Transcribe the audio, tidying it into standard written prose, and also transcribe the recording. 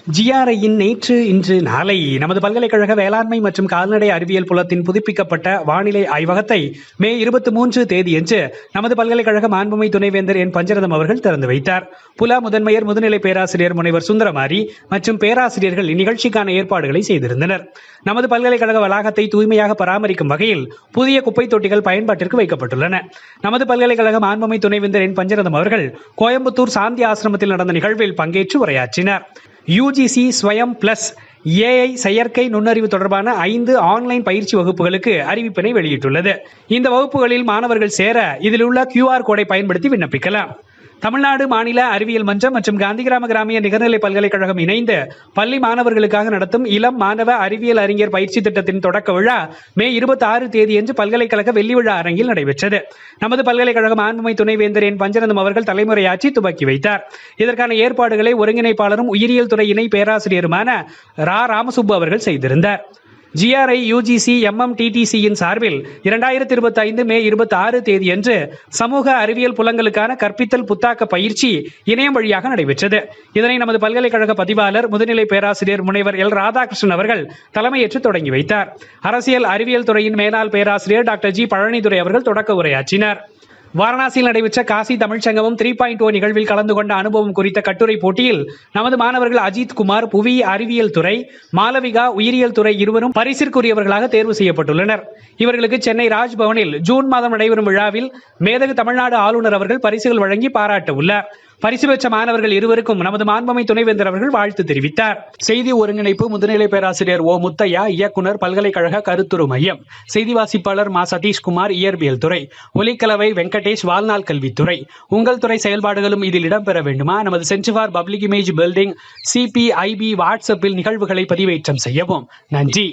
ஜிஆர்ஐயின் நேற்று இன்று நாளை நமது பல்கலைக்கழக வேளாண்மை மற்றும் கால்நடை அறிவியல் புலத்தின் புதுப்பிக்கப்பட்ட வானிலை ஆய்வகத்தை மே 23 தேதியன்று நமது பல்கலைக்கழக மாண்புமை துணைவேந்தர் என் பஞ்சரதம் அவர்கள் திறந்து வைத்தார். புல முதன்மையர் முதுநிலை பேராசிரியர் முனைவர் சுந்தரமாரி மற்றும் பேராசிரியர்கள் இந்நிகழ்ச்சிக்கான ஏற்பாடுகளை செய்திருந்தனர். நமது பல்கலைக்கழக வளாகத்தை தூய்மையாக பராமரிக்கும் வகையில் புதிய குப்பை தொட்டிகள் பயன்பாட்டிற்கு வைக்கப்பட்டுள்ளன. நமது பல்கலைக்கழக மாண்புமை துணைவேந்தர் என் பஞ்சரதம் அவர்கள் கோயம்புத்தூர் சாந்தி ஆசிரமத்தில் நடந்த நிகழ்வில் பங்கேற்று உரையாற்றினார். யுஜிசி ஸ்வயம் பிளஸ் ஏஐ செயற்கை நுண்ணறிவு தொடர்பான 5 ஆன்லைன் பயிற்சி வகுப்புகளுக்கு அறிவிப்பினை வெளியிட்டுள்ளது. இந்த வகுப்புகளில் மாணவர்கள் சேர இதில் உள்ள QR கோடை பயன்படுத்தி விண்ணப்பிக்கலாம். தமிழ்நாடு மாநில அறிவியல் மன்றம் மற்றும் காந்திகிராம கிராமிய நிகர்நிலை பல்கலைக்கழகம் இணைந்து பள்ளி மாணவர்களுக்காக நடத்தும் இளம் மாணவ அறிவியல் அறிஞர் பயிற்சி திட்டத்தின் தொடக்க விழா மே 26 தேதியன்று பல்கலைக்கழக வெள்ளி விழா அரங்கில் நடைபெற்றது. நமது பல்கலைக்கழக மாண்புமை துணைவேந்தர் என் பஞ்சரதம் அவர்கள் தலைமுறையாற்றி துவக்கி வைத்தார். இதற்கான ஏற்பாடுகளை ஒருங்கிணைப்பாளரும் உயிரியல் துறை இணை பேராசிரியருமான ராமசுப்பு அவர்கள் செய்திருந்தார். ஜிஆர்ஐ யுஜிசி MMTTCயின் சார்பில் 2025 மே 26 தேதியன்று சமூக அறிவியல் புலங்களுக்கான கற்பித்தல் புத்தாக்க பயிற்சி இணையம் வழியாக நடைபெற்றது. இதனை நமது பல்கலைக்கழக பதிவாளர் முதுநிலை பேராசிரியர் முனைவர் எல் ராதாகிருஷ்ணன் அவர்கள் தலைமையேற்று தொடங்கி வைத்தார். அரசியல் அறிவியல் துறையின் மேலாள் பேராசிரியர் டாக்டர் ஜி பழனிதுரை அவர்கள் தொடக்க உரையாற்றினார். வாரணாசியில் நடைபெற்ற காசி தமிழ்ச்சங்கமம் 3.0 நிகழ்வில் கலந்து கொண்ட அனுபவம் குறித்த கட்டுரை போட்டியில் நமது மாணவர்கள் அஜித் குமார் புவி அறிவியல் துறை, மாலவிகா உயிரியல் துறை இருவரும் பரிசிற்குரியவர்களாக தேர்வு செய்யப்பட்டுள்ளனர். இவர்களுக்கு சென்னை ராஜ்பவனில் ஜூன் மாதம் நடைபெறும் விழாவில் மேதகு தமிழ்நாடு ஆளுநர் அவர்கள் பரிசுகள் வழங்கி பாராட்ட உள்ளார். பரிசு பெற்ற மாணவர்கள் இருவருக்கும் நமது மாண்புமை துணைவேந்தர் அவர்கள் வாழ்த்து தெரிவித்தார். செய்தி ஒருங்கிணைப்பு முதுநிலை பேராசிரியர் ஓ முத்தையா, இயக்குனர் பல்கலைக்கழக கருத்துரு மையம். செய்தி வாசிப்பாளர் மா சதீஷ்குமார், இயற்பியல் துறை. ஒலிக்கலவை வெங்கடேஷ், வாழ்நாள் கல்வித்துறை. உங்கள் துறை செயல்பாடுகளும் இதில் இடம்பெற வேண்டுமா? நமது centre for public image building CPIB வாட்ஸ்அப்பில் நிகழ்வுகளை பதிவேற்றம் செய்யவும். நன்றி.